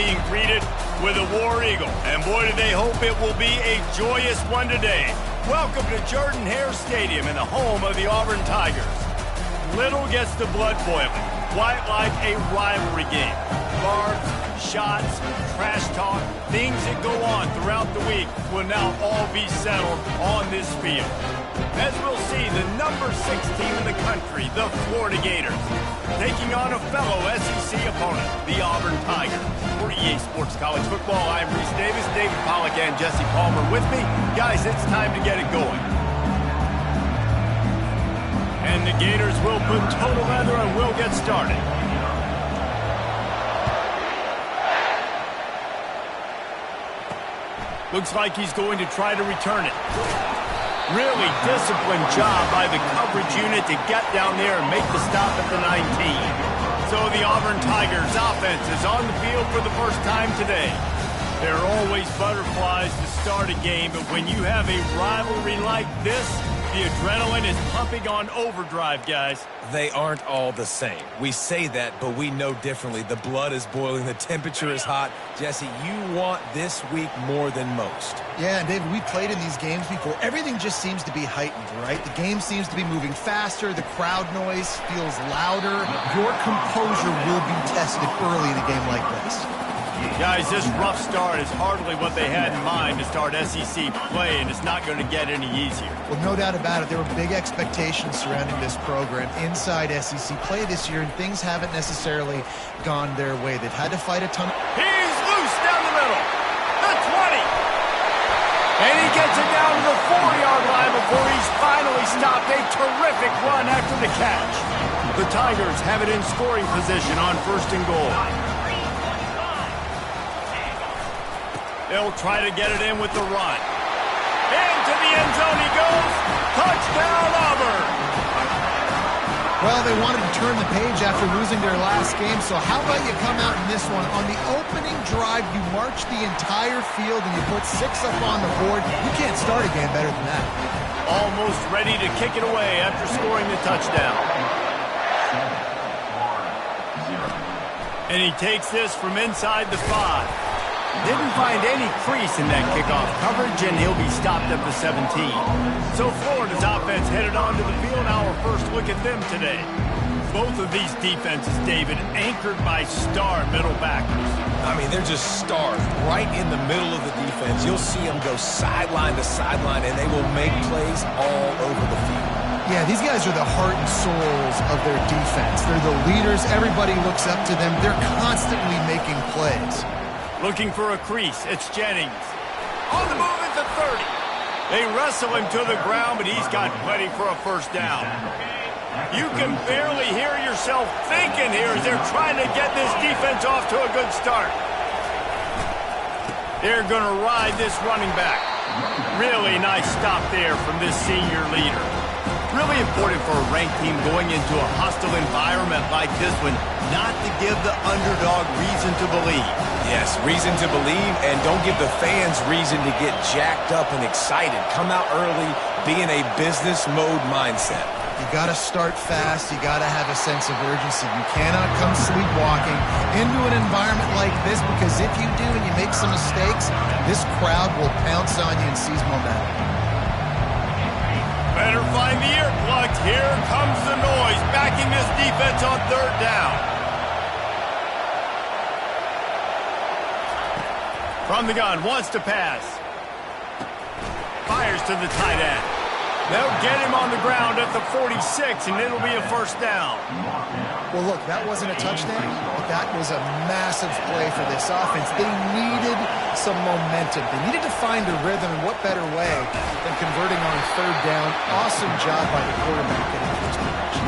being greeted with a War Eagle. And boy, do they hope it will be a joyous one today. Welcome to Jordan-Hare Stadium and the home of the Auburn Tigers. Little gets the blood boiling, quite like a rivalry game. Barbs, shots, trash talk, things that go on throughout the week will now all be settled on this field. As we'll see, the number 6 team in the country, the Florida Gators, taking on a fellow SEC opponent, the Auburn Tigers. For EA Sports College Football, I'm Reese Davis, David Pollack, and Jesse Palmer with me. Guys, it's time to get it going. And the Gators will put total leather and we'll get started. Looks like he's going to try to return it. Really disciplined job by the coverage unit to get down there and make the stop at the 19. So the Auburn Tigers offense is on the field for the first time today. There are always butterflies to start a game, but when you have a rivalry like this, the adrenaline is pumping on overdrive, guys. They aren't all the same. We say that, but we know differently. The blood is boiling. The temperature is hot. Jesse, you want this week more than most. Yeah, and David, we played in these games before. Everything just seems to be heightened, right? The game seems to be moving faster. The crowd noise feels louder. Your composure will be tested early in a game like this. Guys, this rough start is hardly what they had in mind to start SEC play, and it's not going to get any easier. Well, no doubt about it. There were big expectations surrounding this program inside SEC play this year, and things haven't necessarily gone their way. They've had to fight a ton. He's loose down the middle. The 20. And he gets it down to the 4-yard line before he's finally stopped. A terrific run after the catch. The Tigers have it in scoring position on 1st and goal. They'll try to get it in with the run. Into the end zone he goes. Touchdown, Auburn. Well, they wanted to turn the page after losing their last game, so how about you come out in this one? On the opening drive, you march the entire field and you put 6 up on the board. You can't start a game better than that. Almost ready to kick it away after scoring the touchdown. And he takes this from inside the 5. Didn't find any crease in that kickoff coverage, and he'll be stopped at the 17. So Florida's offense headed onto the field. Our first look at them today. Both of these defenses, David, anchored by star middle backers. I mean, they're just stars right in the middle of the defense. You'll see them go sideline to sideline, and they will make plays all over the field. Yeah, these guys are the heart and souls of their defense. They're the leaders. Everybody looks up to them. They're constantly making plays. Looking for a crease, it's Jennings. On the move at the 30. They wrestle him to the ground, but he's got plenty for a first down. You can barely hear yourself thinking here as they're trying to get this defense off to a good start. They're going to ride this running back. Really nice stop there from this senior leader. Really important for a ranked team going into a hostile environment like this one, not to give the underdog reason to believe. Yes, reason to believe, and don't give the fans reason to get jacked up and excited. Come out early, be in a business mode mindset. You got to start fast. You got to have a sense of urgency. You cannot come sleepwalking into an environment like this, because if you do and you make some mistakes, this crowd will pounce on you and seize momentum. Better find the earplugs. Here comes the noise, backing this defense on 3rd down. From the gun, wants to pass. Fires to the tight end. They'll get him on the ground at the 46, and it'll be a first down. Well, look, that wasn't a touchdown, but that was a massive play for this offense. They needed some momentum. They needed to find a rhythm, and what better way than converting on 3rd down. Awesome job by the quarterback getting to his position.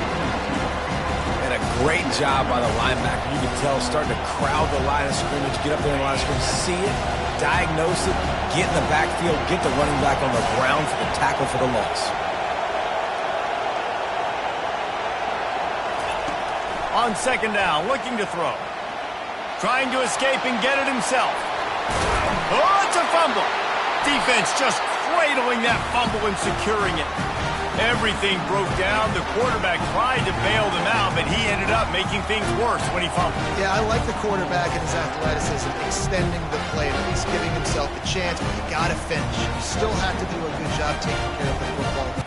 And a great job by the linebacker. You can tell, starting to crowd the line of scrimmage, get up there in the line of scrimmage, see it, diagnose it, get in the backfield, get the running back on the ground for the tackle for the loss. On 2nd down, looking to throw. Trying to escape and get it himself. Oh, it's a fumble. Defense just cradling that fumble and securing it. Everything broke down. The quarterback tried to bail them out, but he ended up making things worse when he fumbled. Yeah, I like the quarterback and his athleticism, extending the play, at least giving himself a chance, but you got to finish. You still have to do a good job taking care of the football.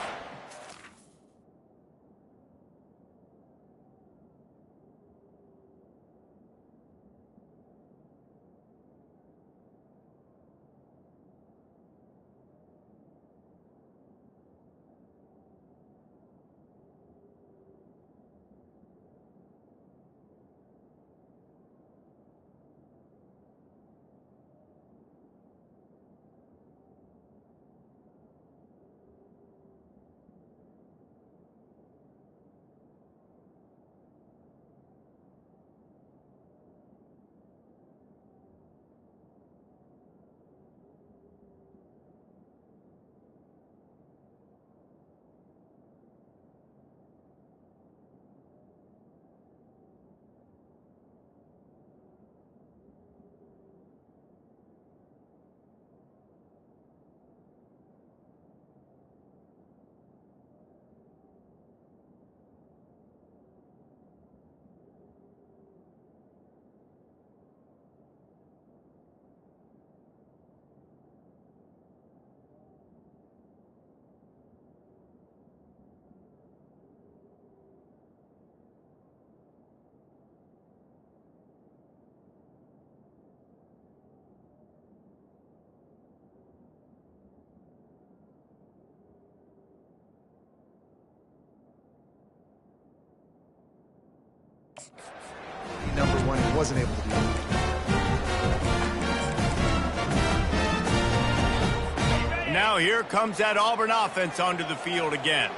Number one, he wasn't able to do that. Now here comes that Auburn offense onto the field again.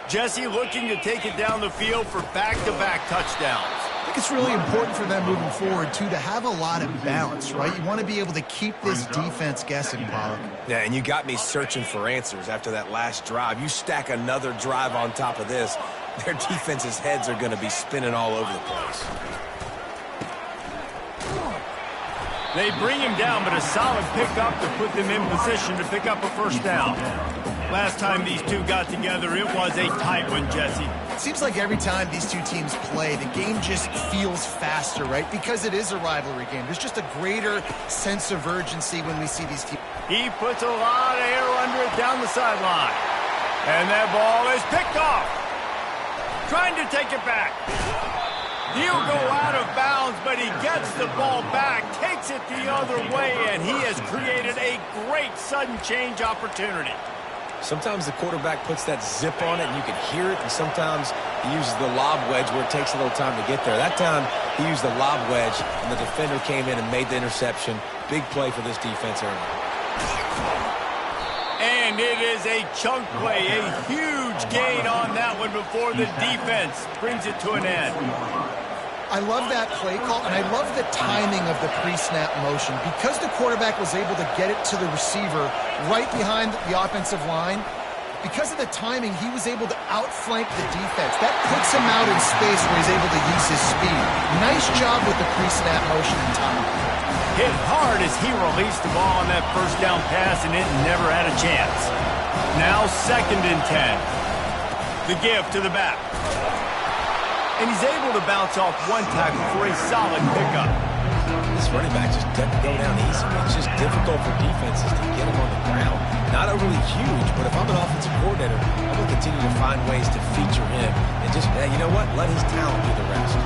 Jesse looking to take it down the field for back-to-back touchdowns. I think it's really important for them moving forward, too, to have a lot of balance, right? You want to be able to keep this defense guessing, Pollock. Yeah, and you got me searching for answers after that last drive. You stack another drive on top of this, their defense's heads are going to be spinning all over the place. They bring him down, but a solid pickup to put them in position to pick up a first down. Last time these two got together, it was a tight one, Jesse. It seems like every time these two teams play, the game just feels faster, right? Because it is a rivalry game. There's just a greater sense of urgency when we see these teams. He puts a lot of air under it down the sideline. And that ball is picked off. Trying to take it back. He'll go out of bounds, but he gets the ball back, takes it the other way, and he has created a great sudden change opportunity. Sometimes the quarterback puts that zip on it, and you can hear it, and sometimes he uses the lob wedge where it takes a little time to get there. That time, he used the lob wedge, and the defender came in and made the interception. Big play for this defense early. And it is a chunk play, a huge gain on that one before the defense brings it to an end. I love that play call, and I love the timing of the pre-snap motion. Because the quarterback was able to get it to the receiver right behind the offensive line, because of the timing, he was able to outflank the defense. That puts him out in space where he's able to use his speed. Nice job with the pre-snap motion and timing. Hit hard as he released the ball on that first down pass, and it never had a chance. Now 2nd and 10. The give to the back. And he's able to bounce off one tackle for a solid pickup. This running back just doesn't go down easy. It's just difficult for defenses to get him on the ground. Not overly huge, but if I'm an offensive coordinator, I'm going to continue to find ways to feature him. And just, you know what? Let his talent do the rest.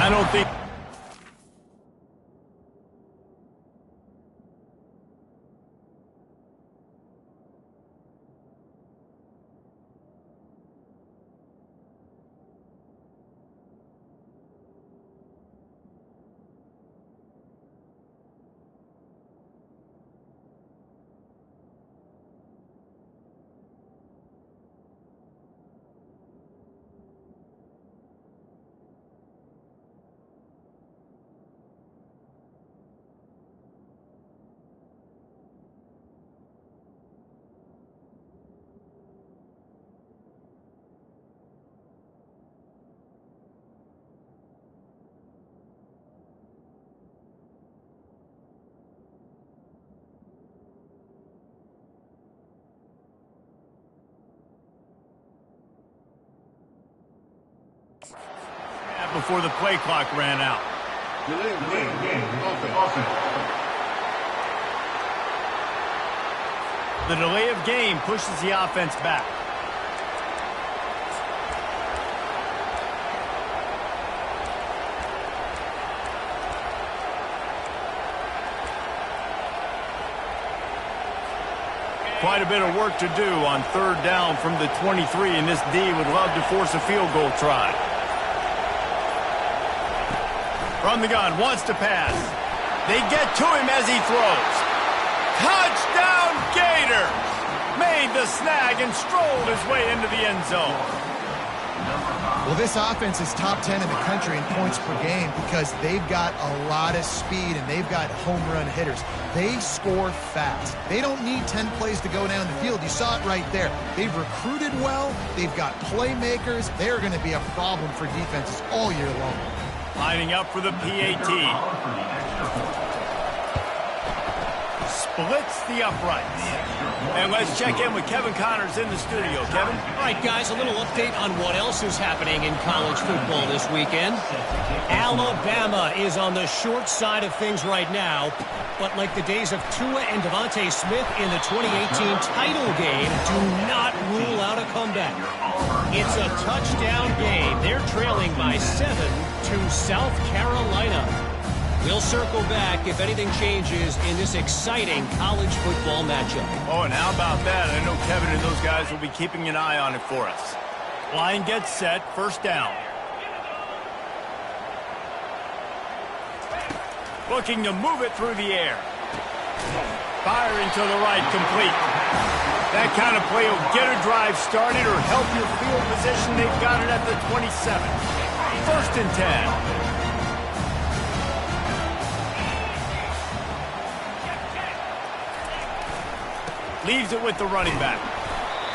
I don't think... Before the play clock ran out. The delay of game pushes the offense back. Quite a bit of work to do on third down from the 23, and this D would love to force a field goal try. From the gun, wants to pass. They get to him as he throws. Touchdown Gators! Made the snag and strolled his way into the end zone. Well, this offense is top 10 in the country in points per game because they've got a lot of speed and they've got home run hitters. They score fast. They don't need 10 plays to go down the field. You saw it right there. They've recruited well. They've got playmakers. They're going to be a problem for defenses all year long. Lining up for the PAT. Splits the uprights. And let's check in with Kevin Connors in the studio. Kevin? All right, guys, a little update on what else is happening in college football this weekend. Alabama is on the short side of things right now, but like the days of Tua and Devontae Smith in the 2018 title game, do not rule out a comeback. It's a touchdown game. They're trailing by 7 to South Carolina. We'll circle back if anything changes in this exciting college football matchup. Oh, and how about that? I know Kevin and those guys will be keeping an eye on it for us. Line gets set, first down. Looking to move it through the air. Firing to the right, complete. That kind of play will get a drive started or help your field position. They've got it at the 27. First and 10. Leaves it with the running back.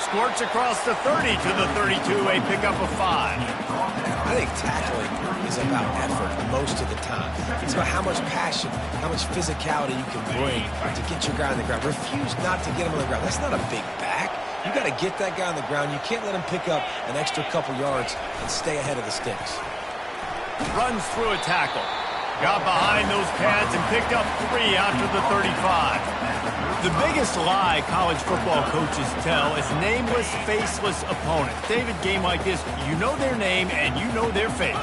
Squirts across the 30 to the 32, a pickup of 5. I think tackling is about effort most of the time. It's about how much passion, how much physicality you can bring to get your guy on the ground. Refuse not to get him on the ground. That's not a big back. You got to get that guy on the ground. You can't let him pick up an extra couple yards and stay ahead of the sticks. Runs through a tackle. Got behind those pads and picked up 3 after the 35. The biggest lie college football coaches tell is nameless, faceless opponents. David, game like this, you know their name and you know their face.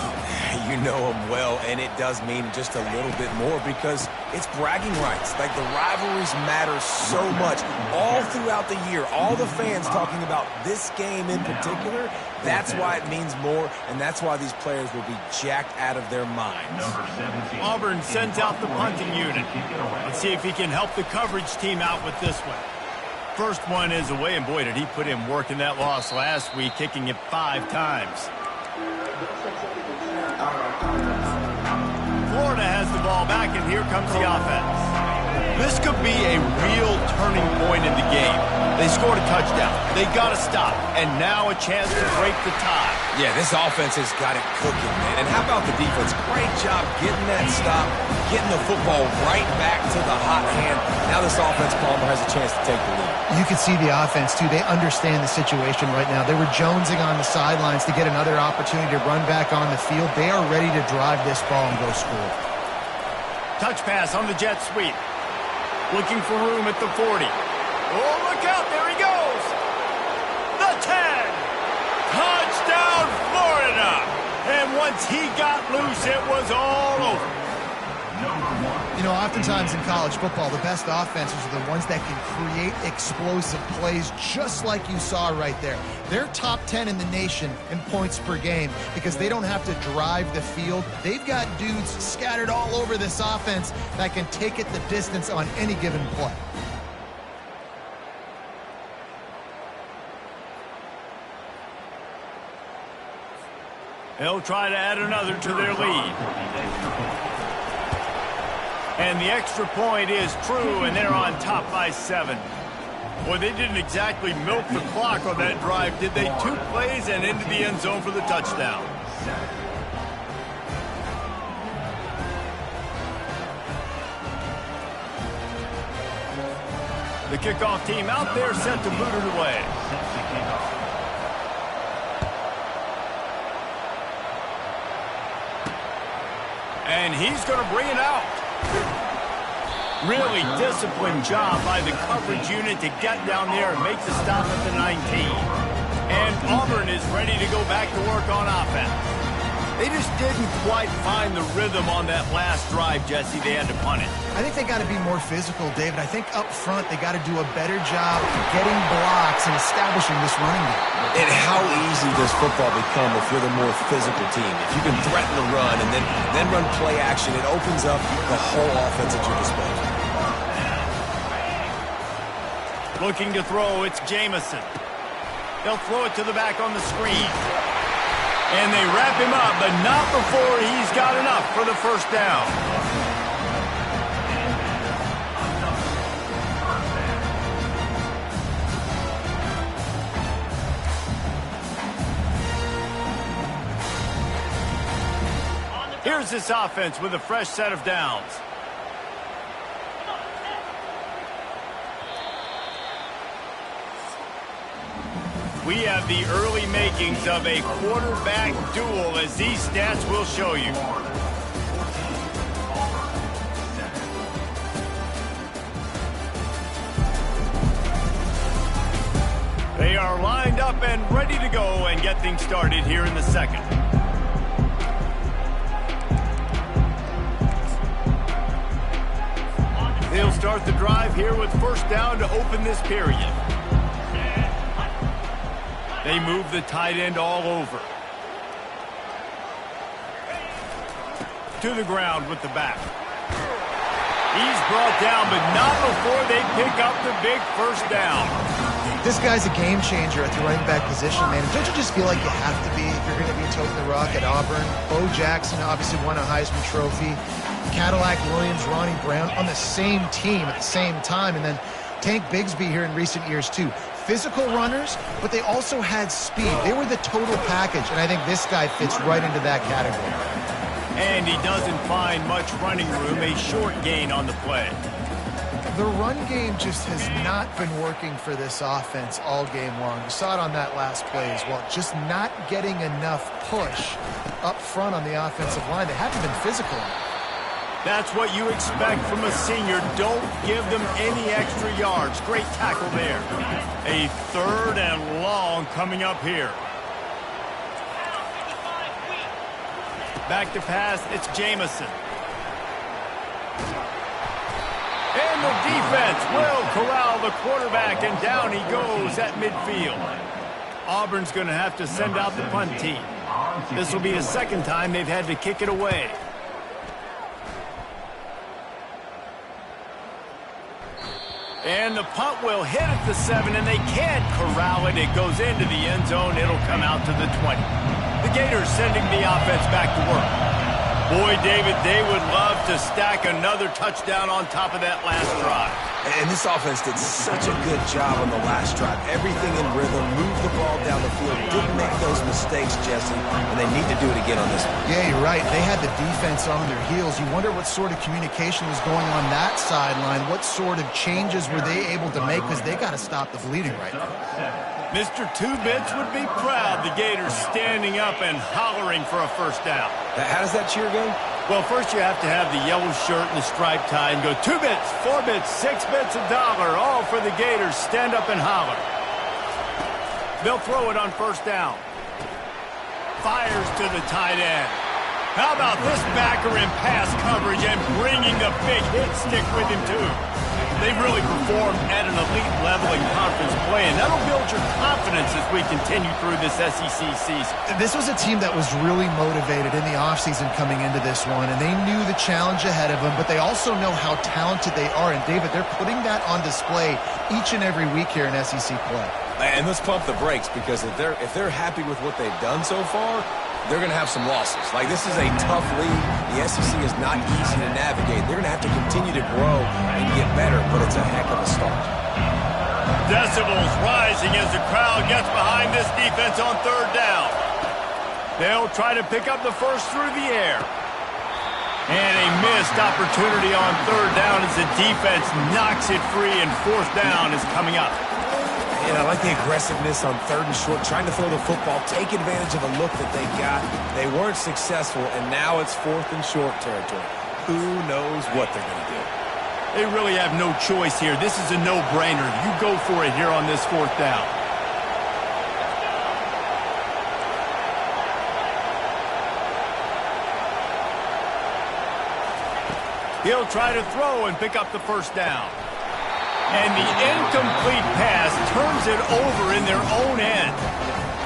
You know them well, and it does mean just a little bit more because it's bragging rights. Like, the rivalries matter so much all throughout the year. All the fans talking about this game in particular, that's why it means more, and that's why these players will be jacked out of their minds. Auburn sends out the punting unit. Let's see if he can help the coverage team out with this one. First one is away, and boy, did he put in work in that loss last week, kicking it 5 times. Florida has the ball back, and here comes the offense. This could be a real turning point in the game. They scored a touchdown. They got to stop, and now a chance to break the tie. Yeah, this offense has got it cooking, man. And how about the defense? Great job getting that stop, getting the football right back to the hot hand. Now this offense, Palmer, has a chance to take the lead. You can see the offense, too. They understand the situation right now. They were jonesing on the sidelines to get another opportunity to run back on the field. They are ready to drive this ball and go score. Touch pass on the jet sweep. Looking for room at the 40. Oh, look out. There he goes. The 10. Touchdown, Florida. And once he got loose, it was all over. You know, oftentimes in college football, the best offenses are the ones that can create explosive plays just like you saw right there. They're top 10 in the nation in points per game because they don't have to drive the field. They've got dudes scattered all over this offense that can take it the distance on any given play. They'll try to add another to their lead. And the extra point is true, and they're on top by 7. Boy, they didn't exactly milk the clock on that drive, did they? 2 plays and into the end zone for the touchdown. The kickoff team out there set to boot it away. And he's going to bring it out. Really disciplined job by the coverage unit to get down there and make the stop at the 19. And Auburn is ready to go back to work on offense. They just didn't quite find the rhythm on that last drive, Jesse. They had to punt it. I think they got to be more physical, David. I think up front they got to do a better job getting blocks and establishing this running game. And how easy does football become if you're the more physical team? If you can threaten the run and then run play action, it opens up the whole offense at your disposal. Looking to throw, it's Jamison. They'll throw it to the back on the screen. And they wrap him up, but not before he's got enough for the first down. Here's this offense with a fresh set of downs. We have the early makings of a quarterback duel, as these stats will show you. They are lined up and ready to go and get things started here in the second. They'll start the drive here with first down to open this period. They move the tight end all over. To the ground with the back. He's brought down, but not before they pick up the big first down. This guy's a game changer at the running back position, man. Don't you just feel like you have to be if you're going to be toting the rock at Auburn? Bo Jackson obviously won a Heisman Trophy. Cadillac Williams, Ronnie Brown on the same team at the same time. And then Tank Bigsby here in recent years, too. Physical runners, but they also had speed. They were the total package, and I think this guy fits right into that category. And he doesn't find much running room, a short gain on the play. The run game just has not been working for this offense all game long. You saw it on that last play as well. Just not getting enough push up front on the offensive line. They haven't been physical enough. That's what you expect from a senior. Don't give them any extra yards. Great tackle there. A third and long coming up here. Back to pass, it's Jamison. And the defense will corral the quarterback, and down he goes at midfield. Auburn's going to have to send out the punt team. This will be the second time they've had to kick it away. And the punt will hit at the 7, and they can't corral it. It goes into the end zone. It'll come out to the 20. The Gators sending the offense back to work. Boy, David, they would love to stack another touchdown on top of that last drive. And this offense did such a good job on the last drive. Everything in rhythm, moved the ball down the field, didn't make those mistakes, Jesse, and they need to do it again on this one. Yeah, you're right. They had the defense on their heels. You wonder what sort of communication was going on that sideline. What sort of changes were they able to make, because they got to stop the bleeding right now. Mr. Two Bits would be proud. The Gators standing up and hollering for a first down. How does that cheer go? Well, first you have to have the yellow shirt and the striped tie and go 2 bits, 4 bits, 6 bits, $1, all for the Gators. Stand up and holler. They'll throw it on first down. Fires to the tight end. How about this backer in pass coverage and bringing the big hit stick with him, too? They've really performed at an elite level in conference play, and that'll build your confidence as we continue through this SEC season. This was a team that was really motivated in the offseason coming into this one, and they knew the challenge ahead of them, but they also know how talented they are. And, David, they're putting that on display each and every week here in SEC play. And let's pump the brakes, because if they're happy with what they've done so far, they're going to have some losses. Like, this is a tough league. The SEC is not easy to navigate. They're going to have to continue to grow and get better, but it's a heck of a start. Decibels rising as the crowd gets behind this defense on third down. They'll try to pick up the first through the air. And a missed opportunity on third down as the defense knocks it free, and fourth down is coming up. And I like the aggressiveness on 3rd and short, trying to throw the football, take advantage of a look that they got. They weren't successful, and now it's 4th and short territory. Who knows what they're going to do? They really have no choice here. This is a no-brainer. You go for it here on this 4th down. He'll try to throw and pick up the 1st down. And the incomplete pass turns it over in their own end.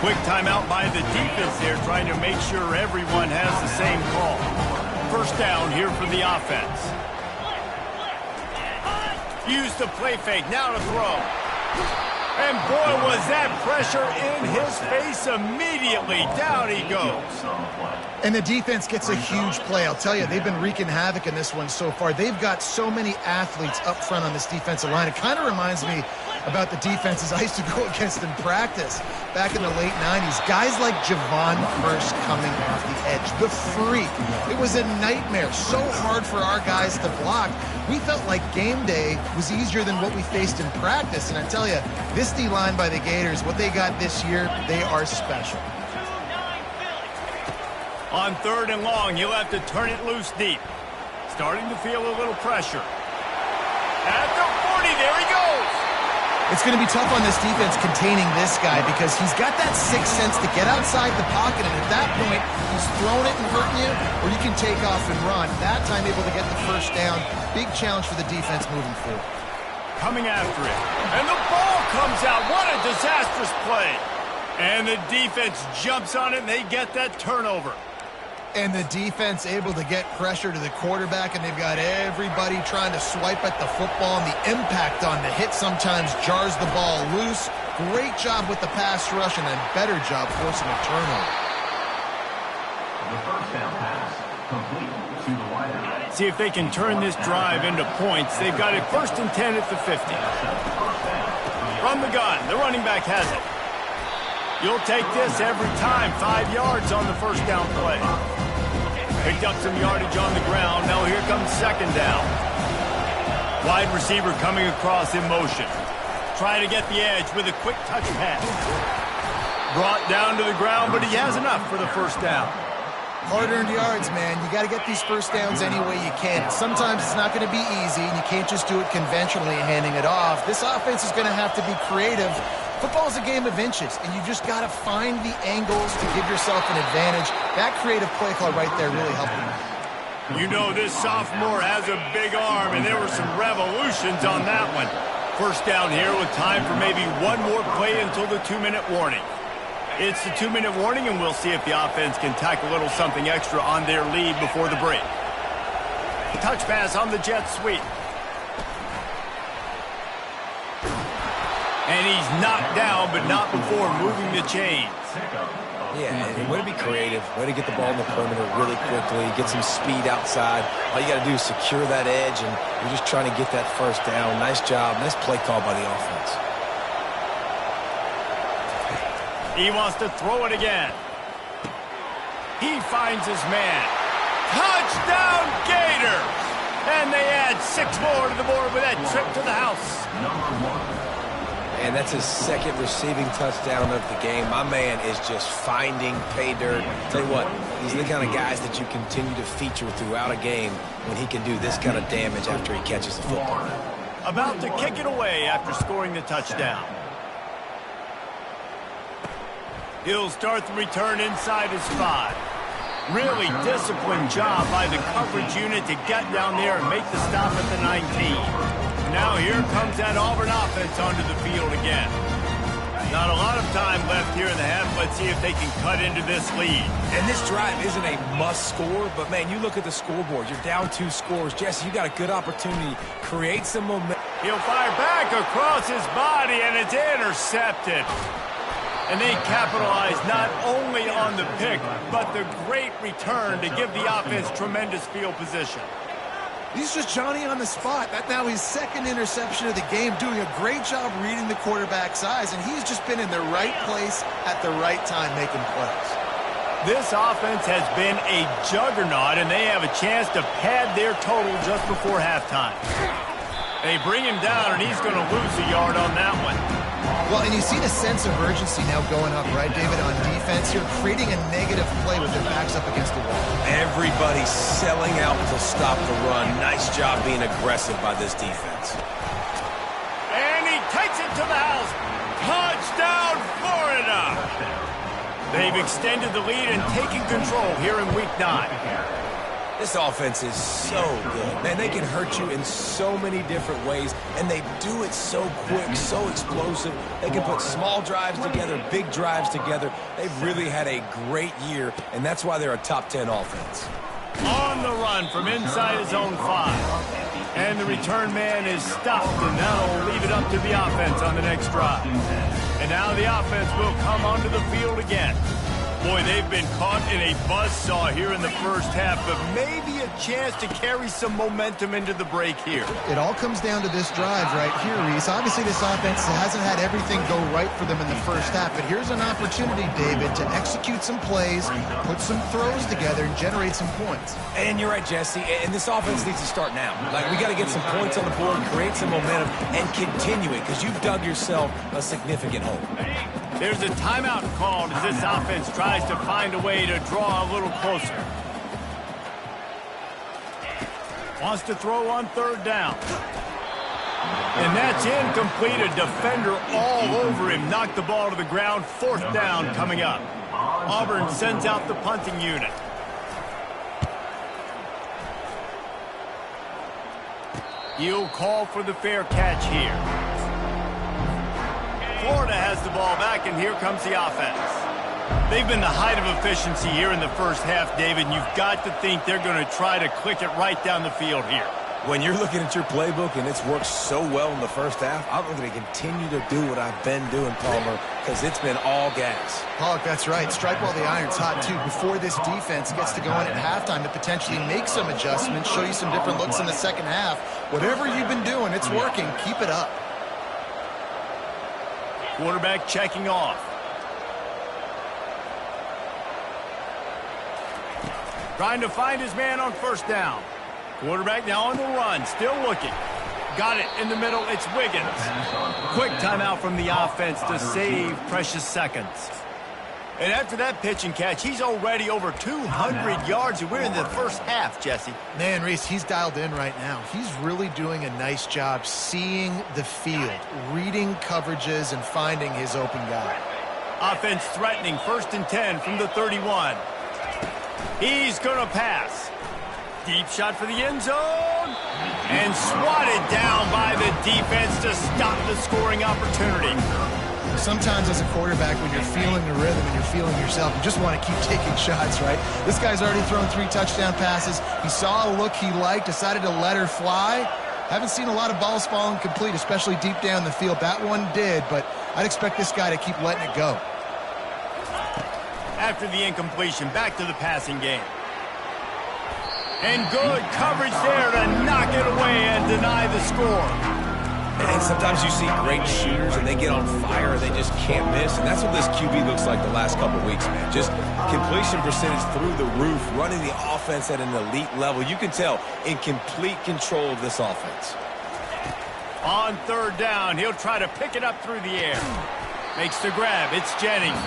Quick timeout by the defense there, trying to make sure everyone has the same call. 1st down here for the offense. Used the play fake, now to throw. And boy, was that pressure in his face immediately. Down he goes. And the defense gets a huge play. I'll tell you, they've been wreaking havoc in this one so far. They've got so many athletes up front on this defensive line. It kind of reminds me about the defenses I used to go against in practice back in the late 90s. Guys like Javon Hurst coming off the edge. The freak. It was a nightmare. So hard for our guys to block. We felt like game day was easier than what we faced in practice. And I tell you, this D-line by the Gators, what they got this year, they are special. On 3rd and long, he'll have to turn it loose deep. Starting to feel a little pressure. At the 40, there he goes. It's going to be tough on this defense containing this guy because he's got that sixth sense to get outside the pocket, and at that point, he's throwing it and hurting you, or you can take off and run. That time able to get the 1st down. Big challenge for the defense moving forward. Coming after it. And the ball comes out. What a disastrous play. And the defense jumps on it, and they get that turnover. And the defense able to get pressure to the quarterback, and they've got everybody trying to swipe at the football, and the impact on the hit sometimes jars the ball loose. Great job with the pass rush, and a better job forcing a turnover. The 1st down pass, complete to the wideout. See if they can turn this drive into points. They've got it 1st and 10 at the 50. From the gun, the running back has it. You'll take this every time. 5 yards on the 1st down play. Picked up some yardage on the ground. Now here comes 2nd down. Wide receiver coming across in motion. Trying to get the edge with a quick touch pass. Brought down to the ground, but he has enough for the 1st down. Hard-earned yards, man. You got to get these 1st downs any way you can. Sometimes it's not going to be easy, and you can't just do it conventionally and handing it off. This offense is going to have to be creative. Football is a game of inches, and you just got to find the angles to give yourself an advantage. That creative play call right there really helped him. You know this sophomore has a big arm, and there were some revolutions on that one. 1st down here with time for maybe one more play until the 2-minute warning. It's the 2-minute warning, and we'll see if the offense can tack a little something extra on their lead before the break. Touch pass on the jet sweep. And he's knocked down, but not before moving the chains. Yeah, and way to be creative, way to get the ball in the perimeter really quickly, get some speed outside. All you got to do is secure that edge, and you're just trying to get that 1st down. Nice job. Nice play call by the offense. He wants to throw it again. He finds his man. Touchdown, Gators! And they add 6 more to the board with that trip to the house. And that's his 2nd receiving touchdown of the game. My man is just finding pay dirt. Tell you what, these are the kind of guys that you continue to feature throughout a game when he can do this kind of damage after he catches the football. About to kick it away after scoring the touchdown. He'll start the return inside his 5. Really disciplined job by the coverage unit to get down there and make the stop at the 19. Now here comes that Auburn offense onto the field again. Not a lot of time left here in the half. Let's see if they can cut into this lead. And this drive isn't a must score, but man, you look at the scoreboard. You're down 2 scores. Jesse, you got a good opportunity. Create some momentum. He'll fire back across his body, and it's intercepted. And they capitalize not only on the pick, but the great return to give the offense tremendous field position. He's just Johnny on the spot. That now his 2nd interception of the game, doing a great job reading the quarterback's eyes, and he's just been in the right place at the right time making plays. This offense has been a juggernaut, and they have a chance to pad their total just before halftime. They bring him down, and he's going to lose a yard on that one. Well, and you see the sense of urgency now going up, right, David, on defense here, creating a negative play with their backs up against the wall. Everybody's selling out to stop the run. Nice job being aggressive by this defense. And he takes it to the house. Touchdown, Florida! They've extended the lead and taken control here in Week 9. This offense is so good. Man, they can hurt you in so many different ways, and they do it so quick, so explosive. They can put small drives together, big drives together. They've really had a great year, and that's why they're a top 10 offense. On the run from inside his own 5. And the return man is stopped, and that'll leave it up to the offense on the next drive. And now the offense will come onto the field again. Boy, they've been caught in a buzzsaw here in the first half, but maybe a chance to carry some momentum into the break here. It all comes down to this drive right here, Reese. Obviously, this offense hasn't had everything go right for them in the first half, but here's an opportunity, David, to execute some plays, put some throws together, and generate some points. And you're right, Jesse, and this offense needs to start now. Like, we got to get some points on the board, create some momentum, and continue it, because you've dug yourself a significant hole. There's a timeout called as this offense tries to find a way to draw a little closer. Wants to throw on third down. And that's incomplete. A defender all over him. Knocked the ball to the ground. Fourth down coming up. Auburn sends out the punting unit. He'll call for the fair catch here. Florida has the ball back, and here comes the offense. They've been the height of efficiency here in the first half, David, and you've got to think they're going to try to click it right down the field here. When you're looking at your playbook and it's worked so well in the first half, I'm going to continue to do what I've been doing, Palmer, because it's been all gas. Hawk, that's right. Strike while the iron's hot, too, before this defense gets to go in at halftime to potentially make some adjustments, show you some different looks in the second half. Whatever you've been doing, it's working. Keep it up. Quarterback checking off. Trying to find his man on first down. Quarterback now on the run, still looking. Got it in the middle, it's Wiggins. Quick timeout from the offense to save precious seconds. And after that pitch and catch, he's already over 200 yards, and we're in the first half, Jesse. Man, Reese, he's dialed in right now. He's really doing a nice job seeing the field, reading coverages, and finding his open guy. Offense threatening, 1st and 10 from the 31. He's going to pass. Deep shot for the end zone. And swatted down by the defense to stop the scoring opportunity. Sometimes as a quarterback, when you're feeling the rhythm and you're feeling yourself, you just want to keep taking shots, right? This guy's already thrown 3 touchdown passes. He saw a look he liked, decided to let her fly. Haven't seen a lot of balls falling complete, especially deep down the field. That one did, but I'd expect this guy to keep letting it go. After the incompletion, back to the passing game. And good coverage there to knock it away and deny the score. And sometimes you see great shooters and they get on fire and they just can't miss. And that's what this QB looks like the last couple of weeks, man. Just completion percentage through the roof, running the offense at an elite level. You can tell in complete control of this offense. On third down, he'll try to pick it up through the air. Makes the grab. It's Jennings.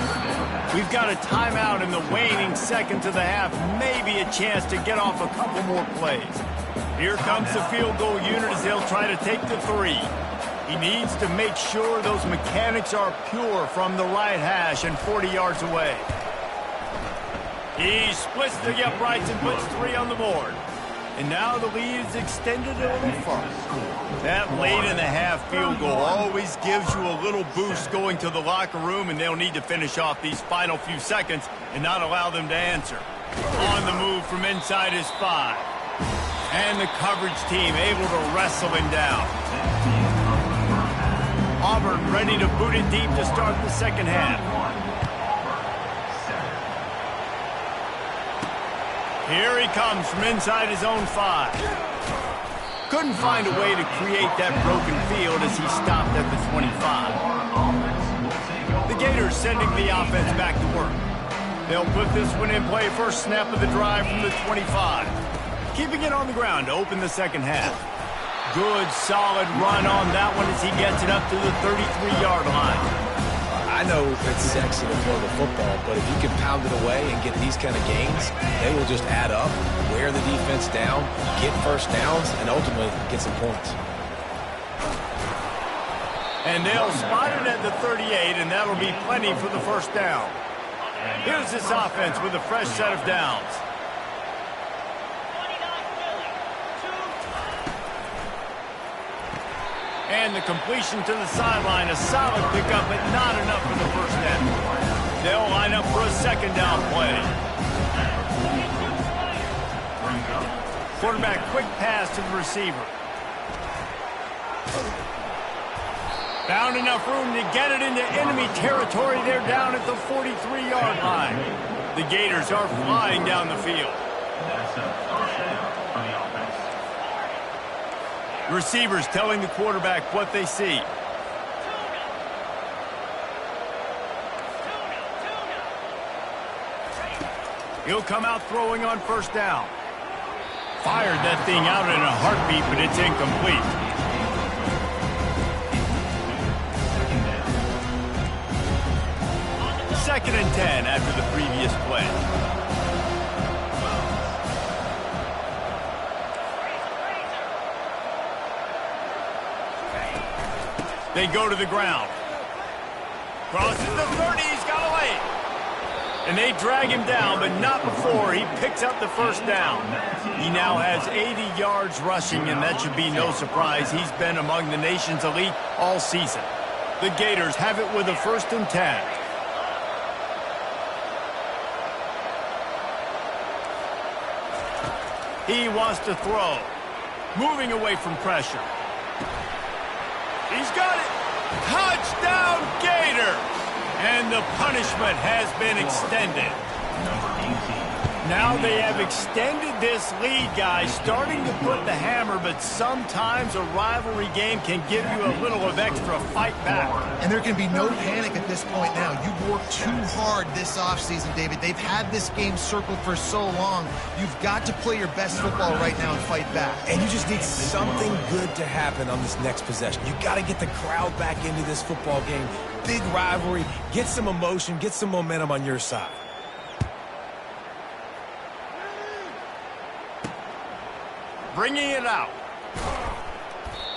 We've got a timeout in the waning seconds of the half. Maybe a chance to get off a couple more plays. Here comes the field goal unit as they'll try to take the 3. He needs to make sure those mechanics are pure from the right hash and 40 yards away. He splits the uprights and puts 3 on the board. And now the lead is extended a little further. That late in the half field goal always gives you a little boost going to the locker room, and they'll need to finish off these final few seconds and not allow them to answer. On the move from inside his 5. And the coverage team able to wrestle him down. Auburn ready to boot it deep to start the second half. Here he comes from inside his own 5. Couldn't find a way to create that broken field as he stopped at the 25. The Gators sending the offense back to work. They'll put this one in play first snap of the drive from the 25. Keeping it on the ground to open the second half. Good, solid run on that one as he gets it up to the 33-yard line. it's sexy to throw the football, but if you can pound it away and get these kind of gains, they will just add up, wear the defense down, get first downs, and ultimately get some points. And they'll spot it at the 38, and that'll be plenty for the first down. Here's this offense with a fresh set of downs. And the completion to the sideline, a solid pickup, but not enough for the first down. They'll line up for a second down play. Quarterback quick pass to the receiver. Found enough room to get it into enemy territory. They're down at the 43-yard line. The Gators are flying down the field. Receivers telling the quarterback what they see. He'll come out throwing on first down. Fired that thing out in a heartbeat, but it's incomplete. Second and 10 after the previous play. They go to the ground. Crosses the 30, he's got away. And they drag him down, but not before he picks up the first down. He now has 80 yards rushing, and that should be no surprise. He's been among the nation's elite all season. The Gators have it with a 1st and 10. He wants to throw. Moving away from pressure. He's got it. Touchdown, Gators! And the punishment has been extended. Now they have extended this lead, guys, starting to put the hammer, but sometimes a rivalry game can give you a little of extra fight back. And there can be no panic at this point now. You've worked too hard this offseason, David. They've had this game circled for so long. You've got to play your best football right now and fight back. And you just need something good to happen on this next possession. You got to get the crowd back into this football game. Big rivalry. Get some emotion. Get some momentum on your side. Bringing it out.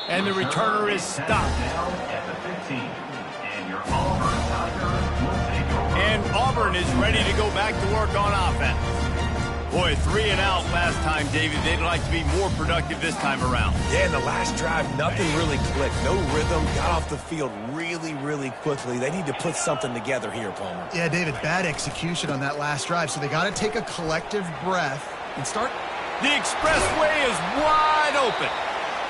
And the returner is stopped. And Auburn is ready to go back to work on offense. Boy, 3 and out last time, David. They'd like to be more productive this time around. Yeah, in the last drive, nothing really clicked. No rhythm. Got off the field really, really quickly. They need to put something together here, Palmer. Yeah, David, bad execution on that last drive. So they got to take a collective breath and start. The expressway is wide open.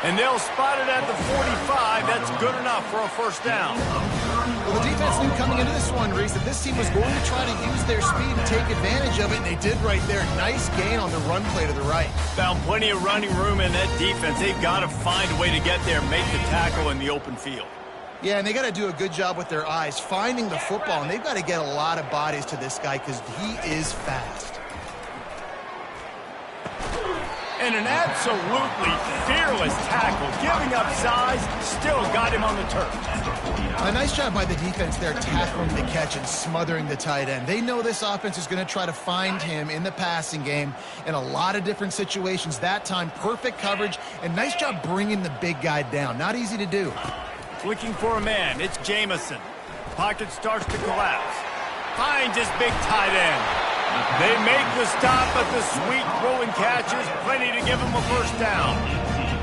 And they'll spot it at the 45. That's good enough for a first down. Well, the defense knew coming into this one, Reese, that this team was going to try to use their speed and take advantage of it, and they did right there. Nice gain on the run play to the right. Found plenty of running room in that defense. They've got to find a way to get there, make the tackle in the open field. Yeah, and they got to do a good job with their eyes, finding the football, and they've got to get a lot of bodies to this guy because he is fast. And an absolutely fearless tackle, giving up size, still got him on the turf. A nice job by the defense there, tackling the catch and smothering the tight end. They know this offense is going to try to find him in the passing game in a lot of different situations. That time, perfect coverage, and nice job bringing the big guy down. Not easy to do. Looking for a man, it's Jamison. Pocket starts to collapse. Finds his big tight end. They make the stop, but the sweet throwing catch is plenty to give him a first down.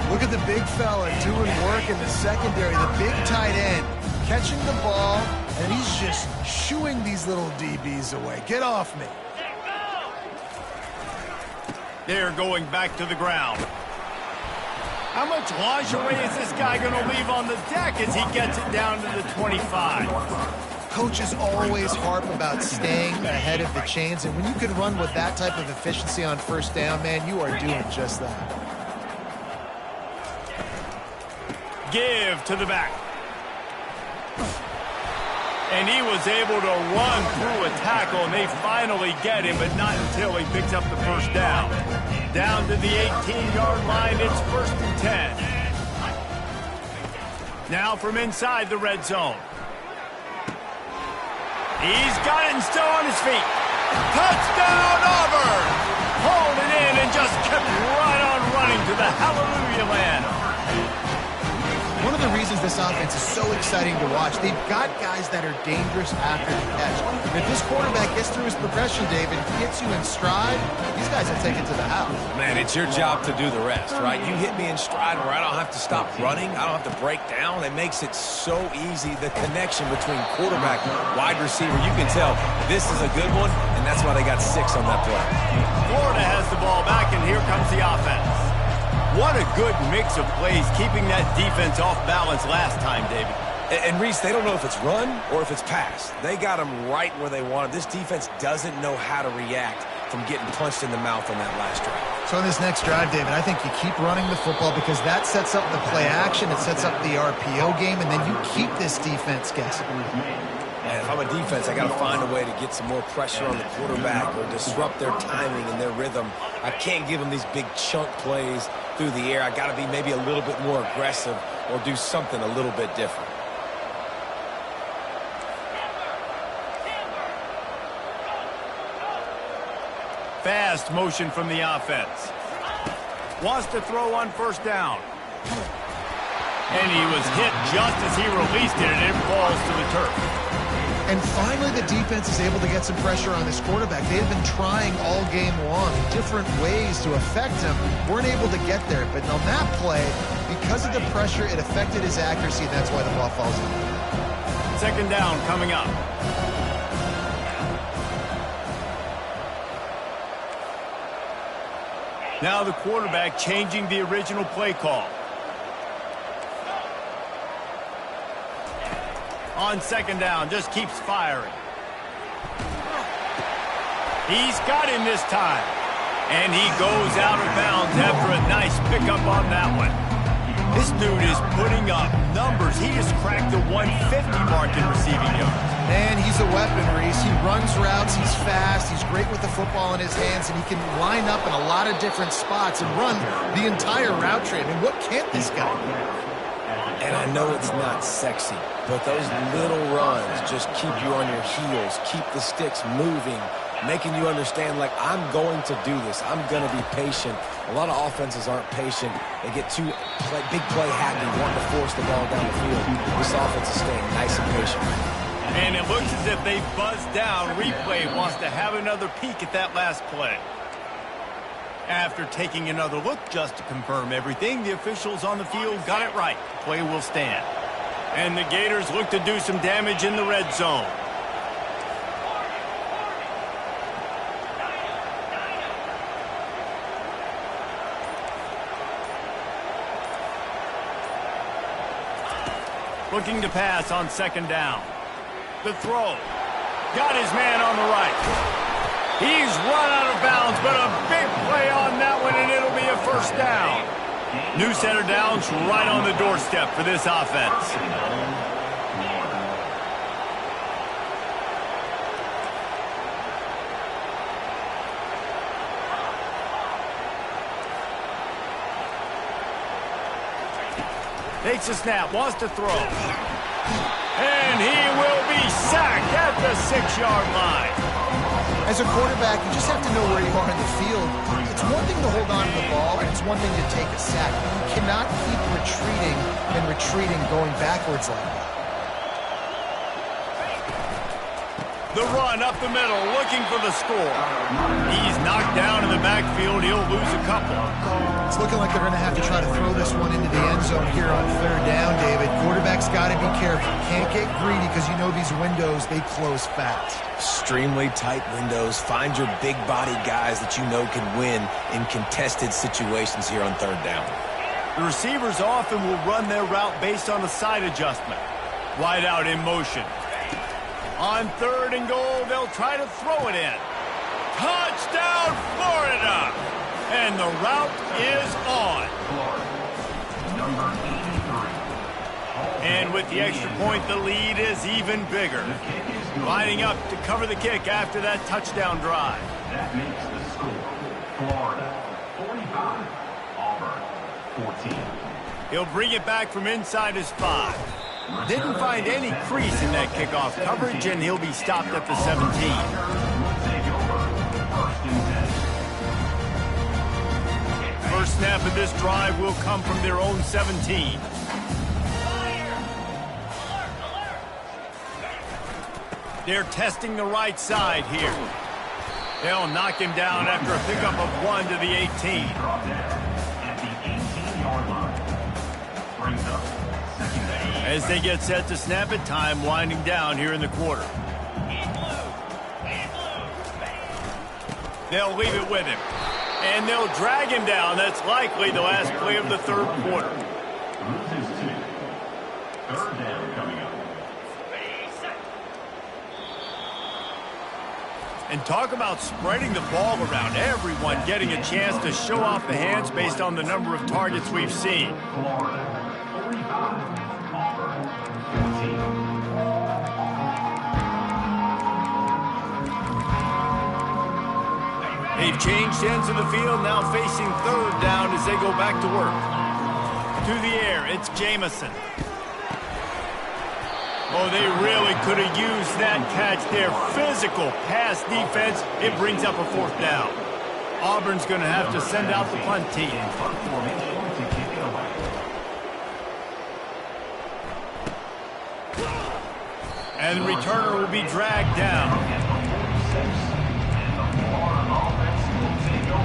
Look at the big fella doing work in the secondary. The big tight end catching the ball, and he's just shooing these little DBs away. Get off me. They're going back to the ground. How much lingerie is this guy going to leave on the deck as he gets it down to the 25? Coaches always harp about staying ahead of the chains, and when you can run with that type of efficiency on first down, man, you are doing just that. Give to the back. And he was able to run through a tackle, and they finally get him, but not until he picks up the first down. Down to the 18-yard line, it's 1st and 10. Now from inside the red zone. He's got it and still on his feet. Touchdown, Auburn! Hauled it in and just kept right on running to the hallelujah land. One of the reasons this offense is so exciting to watch, they've got guys that are dangerous after the catch. And if this quarterback gets through his progression, David, gets you in stride, these guys will take it to the house. Man, it's your job to do the rest, right? You hit me in stride where I don't have to stop running. I don't have to break down. It makes it so easy. The connection between quarterback, wide receiver, you can tell this is a good one, and that's why they got 6 on that play. Florida has the ball back, and here comes the offense. What a good mix of plays, keeping that defense off balance last time, David. And Reese, they don't know if it's run or if it's pass. They got them right where they want them. This defense doesn't know how to react from getting punched in the mouth on that last drive. So in this next drive, David, I think you keep running the football because that sets up the play action, it sets up the RPO game, and then you keep this defense guessing. And if I'm a defense, I got to find a way to get some more pressure on the quarterback or disrupt their timing and their rhythm. I can't give them these big chunk plays through the air. I got to be maybe a little bit more aggressive or do something a little bit different. Fast motion from the offense. Wants to throw on first down. And he was hit just as he released it, and it falls to the turf. And finally, the defense is able to get some pressure on this quarterback. They had been trying all game long different ways to affect him. Weren't able to get there. But on that play, because of the pressure, it affected his accuracy, and that's why the ball falls in. Second down coming up. Now the quarterback changing the original play call. On second down, just keeps firing. He's got him this time. And he goes out of bounds after a nice pickup on that one. This dude is putting up numbers. He just cracked the 150 mark in receiving yards. Man, he's a weapon, Reese. He runs routes, he's fast, he's great with the football in his hands, and he can line up in a lot of different spots and run the entire route tree. I mean, what can't this guy do? And I know it's not sexy, but those little runs just keep you on your heels, keep the sticks moving, making you understand, like, I'm going to do this. I'm going to be patient. A lot of offenses aren't patient. They get too big play happy, wanting to force the ball down the field. This offense is staying nice and patient. And it looks as if they buzzed down. Replay wants to have another peek at that last play. After taking another look just to confirm everything, the officials on the field got it right. Play will stand. And the Gators look to do some damage in the red zone. Looking to pass on second down. The throw. Got his man on the right. He's run out of bounds, but a big play on that one, and it'll be a first down. New center downs right on the doorstep for this offense. Takes a snap, wants to throw. And he will be sacked at the 6-yard line. As a quarterback, you just have to know where you are in the field. It's one thing to hold on to the ball, and it's one thing to take a sack. You cannot keep retreating and retreating, going backwards like that. The run up the middle, looking for the score. He's knocked down in the backfield. He'll lose a couple. It's looking like they're going to have to try to throw this one into the end zone here on third down, David. Quarterback's got to be careful. Can't get greedy because you know these windows, they close fast. Extremely tight windows. Find your big body guys that you know can win in contested situations here on third down. The receivers often will run their route based on a side adjustment. Wide out in motion. On third and goal, they'll try to throw it in. Touchdown, Florida! And the route is on. And with the extra point, the lead is even bigger. Lining up to cover the kick after that touchdown drive. That makes the score Florida 45, Auburn 14. He'll bring it back from inside his 5. Didn't find any crease in that kickoff coverage, and he'll be stopped at the 17. First snap of this drive will come from their own 17. They're testing the right side here. They'll knock him down after a pickup of 1 to the 18. At the 18-yard line. Brings up second down. As they get set to snap it, time winding down here in the quarter. They'll leave it with him. And they'll drag him down. That's likely the last play of the third quarter. Loses 2. Third down coming up. And talk about spreading the ball around. Everyone getting a chance to show off the hands based on the number of targets we've seen. Florida, 45. Auburn, 14. They've changed ends of the field, now facing third down as they go back to work. To the air, it's Jamison. Oh, they really could have used that catch there. Physical pass defense. It brings up a fourth down. Auburn's going to have to send out the punt team. And the returner will be dragged down.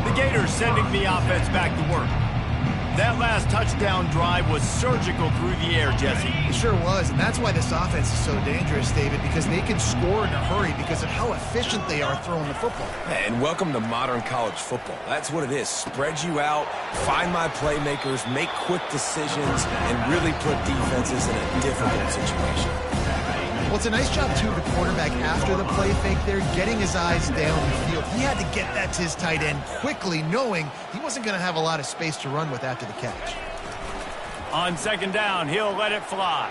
The Gators sending the offense back to work. That last touchdown drive was surgical through the air, Jesse. It sure was, and that's why this offense is so dangerous, David, because they can score in a hurry because of how efficient they are throwing the football. And welcome to modern college football. That's what it is. Spread you out, find my playmakers, make quick decisions, and really put defenses in a difficult situation. Well, it's a nice job, too, of the quarterback after the play fake there, getting his eyes down the field. He had to get that to his tight end quickly, knowing he wasn't going to have a lot of space to run with after the catch. On second down, he'll let it fly.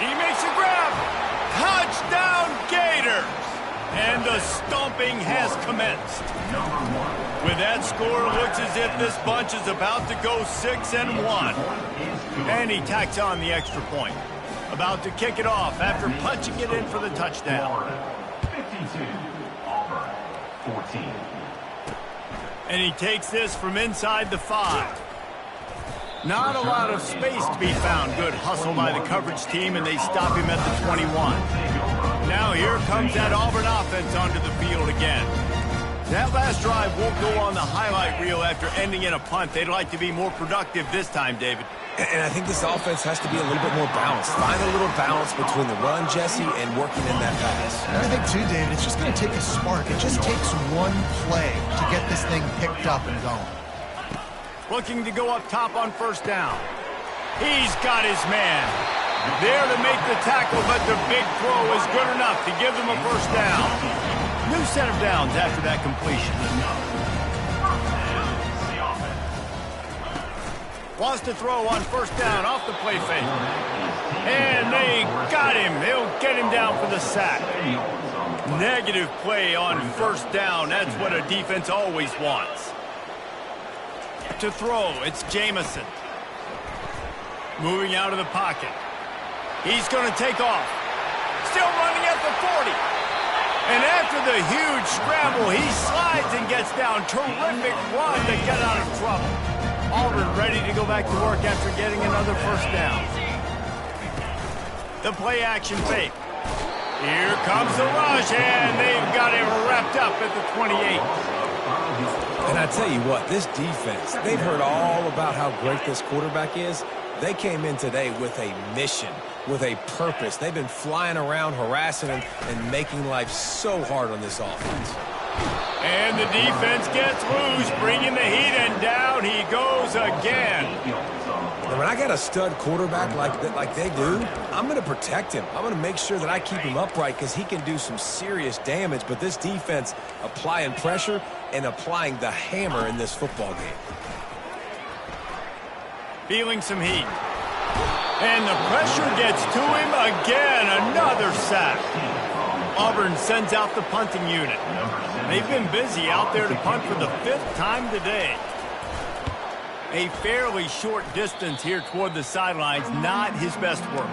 He makes a grab. Touchdown, Gators! And the stomping has commenced. With that score, it looks as if this bunch is about to go 6-1. And he tacks on the extra point. About to kick it off after punching it in for the touchdown. 52, Auburn, 14. And he takes this from inside the 5. Not a lot of space to be found. Good hustle by the coverage team, and they stop him at the 21. Now here comes that Auburn offense onto the field again. That last drive won't go on the highlight reel after ending in a punt. They'd like to be more productive this time, David. And I think this offense has to be a little bit more balanced. Find a little balance between the run, Jesse, and working in that pass. And I think, too, David, it's just going to take a spark. It just takes one play to get this thing picked up and going. Looking to go up top on first down. He's got his man. There to make the tackle, but the big throw is good enough to give them a first down. New set of downs after that completion. Wants to throw on first down off the play fake. And they got him. They'll get him down for the sack. Negative play on first down. That's what a defense always wants. To throw, it's Jamison. Moving out of the pocket. He's going to take off. Still running at the 40. And after the huge scramble, he slides and gets down. Terrific run to get out of trouble. Auburn ready to go back to work after getting another first down. The play action fake. Here comes the rush, and they've got him wrapped up at the 28. And I tell you what, this defense, they've heard all about how great this quarterback is. They came in today with a mission, with a purpose. They've been flying around, harassing him, and making life so hard on this offense. And the defense gets loose, bringing the heat, and down he goes again. And when I got a stud quarterback like they do, I'm going to protect him. I'm going to make sure that I keep him upright because he can do some serious damage. But this defense applying pressure and applying the hammer in this football game. Feeling some heat. And the pressure gets to him again. Another sack. Auburn sends out the punting unit. They've been busy out there to punt for the 5th time today. A fairly short distance here toward the sidelines, not his best work.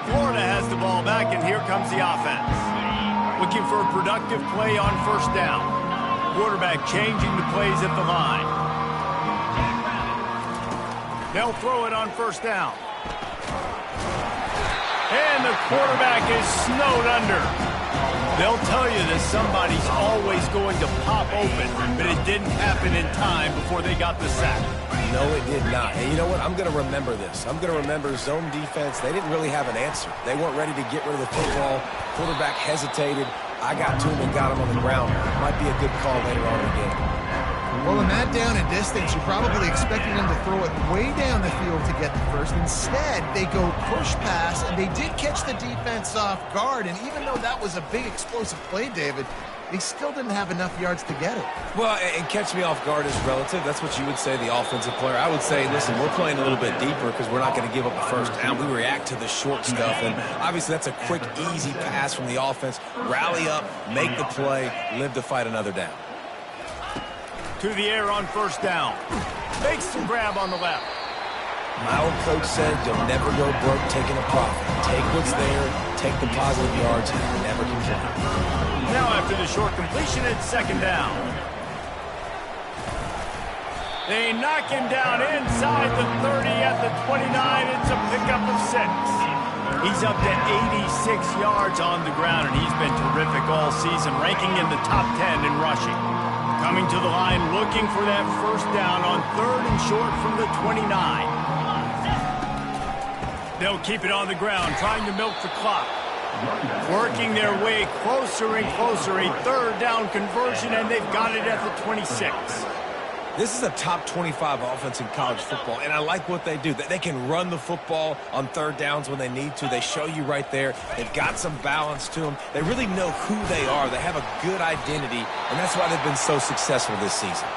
Florida has the ball back, and here comes the offense. Looking for a productive play on first down. Quarterback changing the plays at the line. They'll throw it on first down. And the quarterback is snowed under. They'll tell you that somebody's always going to pop open, but it didn't happen in time before they got the sack. No, it did not. And you know what? I'm going to remember this. I'm going to remember zone defense. They didn't really have an answer. They weren't ready to get rid of the football. Quarterback hesitated. I got to him and got him on the ground. Might be a good call later on in the game. Well, in that down and distance, you're probably expecting them to throw it way down the field to get the first. Instead, they go push pass, and they did catch the defense off guard. And even though that was a big explosive play, David, they still didn't have enough yards to get it. Well, and catch me off guard is relative. That's what you would say, the offensive player. I would say, listen, we're playing a little bit deeper because we're not going to give up the first down. We react to the short stuff, and obviously that's a quick, easy pass from the offense. Rally up, make the play, live to fight another down. To the air on first down. Makes the grab on the left. My old coach said you'll never go broke taking a profit. Take what's there, take the positive yards, and never complain. Now after the short completion, it's second down. They knock him down inside the 30 at the 29. It's a pickup of 6. He's up to 86 yards on the ground, and he's been terrific all season, ranking in the top 10 in rushing. Coming to the line, looking for that first down on third and short from the 29. They'll keep it on the ground, trying to milk the clock. Working their way closer and closer. A third down conversion, and they've got it at the 26. This is a top 25 offense in college football, and I like what they do. They can run the football on third downs when they need to. They show you right there. They've got some balance to them. They really know who they are. They have a good identity, and that's why they've been so successful this season.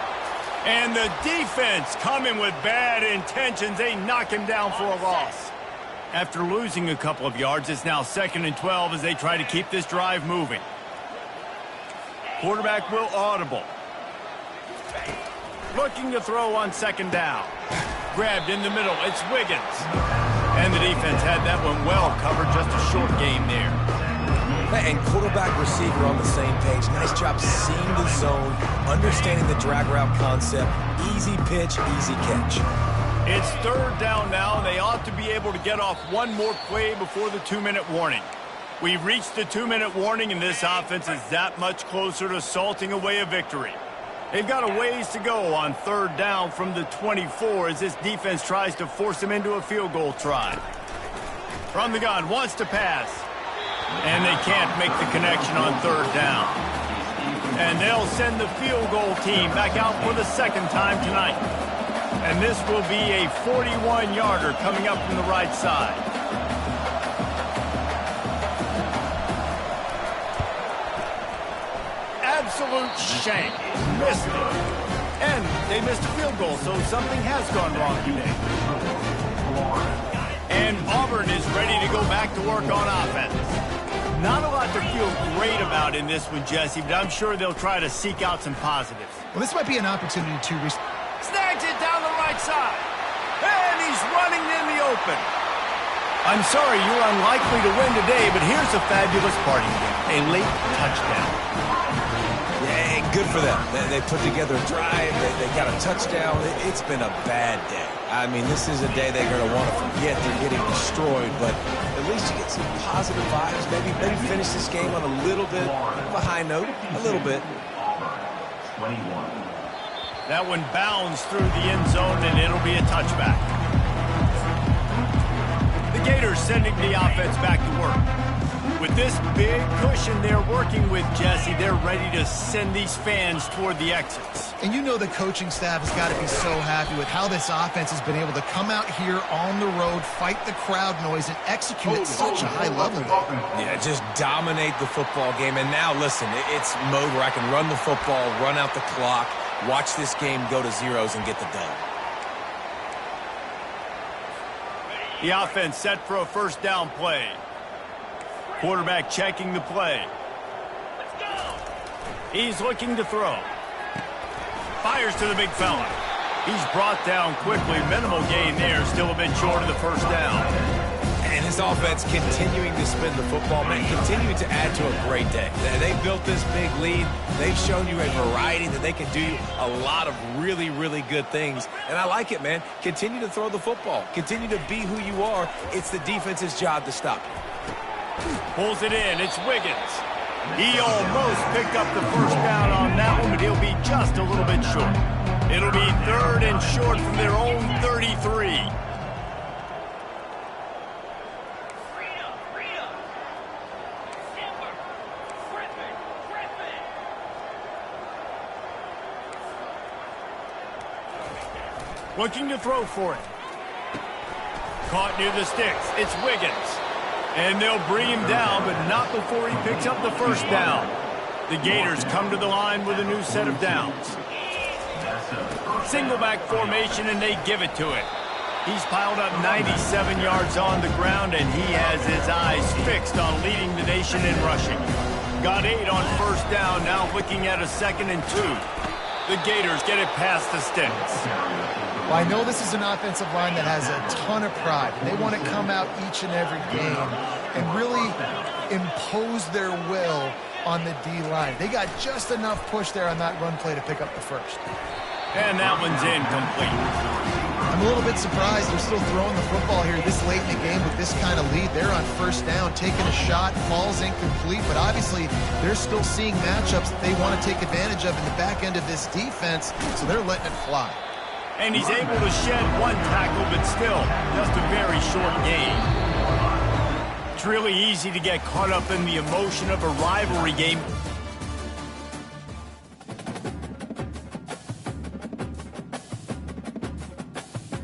And the defense coming with bad intentions. They knock him down for a loss. After losing a couple of yards, it's now 2nd and 12 as they try to keep this drive moving. Quarterback will audible. Looking to throw on second down. Grabbed in the middle. It's Wiggins. And the defense had that one well covered. Just a short game there. And quarterback receiver on the same page. Nice job seeing the zone, understanding the drag route concept. Easy pitch, easy catch. It's third down now. They ought to be able to get off one more play before the 2-minute warning. We've reached the 2-minute warning, and this offense is that much closer to salting away a victory. They've got a ways to go on third down from the 24 as this defense tries to force them into a field goal try. From the gun, wants to pass. And they can't make the connection on third down. And they'll send the field goal team back out for the second time tonight. And this will be a 41-yarder coming up from the right side. Absolute shank. Missed it. And they missed a field goal, so something has gone wrong today. And Auburn is ready to go back to work on offense. Not a lot to feel great about in this one, Jesse, but I'm sure they'll try to seek out some positives. Well, this might be an opportunity to... Snags it down the right side. And he's running in the open. I'm sorry you're unlikely to win today, but here's a fabulous party game. A late touchdown. Yeah, good for them. They put together a drive. They got a touchdown. It's been a bad day. I mean, this is a day they're going to want to forget. They're getting destroyed, but at least you get some positive vibes. Maybe finish this game on a little bit of a high note. A little bit. 21. That one bounds through the end zone, and it'll be a touchback. The Gators sending the offense back to work. With this big cushion they're working with, Jesse, they're ready to send these fans toward the exits. And you know the coaching staff has got to be so happy with how this offense has been able to come out here on the road, fight the crowd noise, and execute at such a high level. Yeah, just dominate the football game. And now, listen, it's mode where I can run the football, run out the clock, watch this game go to zeros and get the dub. The offense set for a first down play. Quarterback checking the play. He's looking to throw. Fires to the big fella. He's brought down quickly. Minimal gain there. Still a bit short of the first down. And his offense continuing to spin the football, man, continuing to add to a great day. They built this big lead. They've shown you a variety that they can do a lot of really, really good things. And I like it, man. Continue to throw the football. Continue to be who you are. It's the defense's job to stop you. Pulls it in. It's Wiggins. He almost picked up the first down on that one, but he'll be just a little bit short. It'll be 3rd and short from their own 33. Looking to throw for it. Caught near the sticks. It's Wiggins. And they'll bring him down, but not before he picks up the first down. The Gators come to the line with a new set of downs. Single back formation, and they give it to it. He's piled up 97 yards on the ground, and he has his eyes fixed on leading the nation in rushing. Got 8 on first down, now looking at a 2nd and 2. The Gators get it past the sticks. Well, I know this is an offensive line that has a ton of pride. They want to come out each and every game and really impose their will on the D-line. They got just enough push there on that run play to pick up the first. And that one's incomplete. I'm a little bit surprised they're still throwing the football here this late in the game with this kind of lead. They're on first down, taking a shot, falls incomplete, but obviously they're still seeing matchups that they want to take advantage of in the back end of this defense, so they're letting it fly. And he's able to shed 1 tackle, but still just a very short gain. It's really easy to get caught up in the emotion of a rivalry game.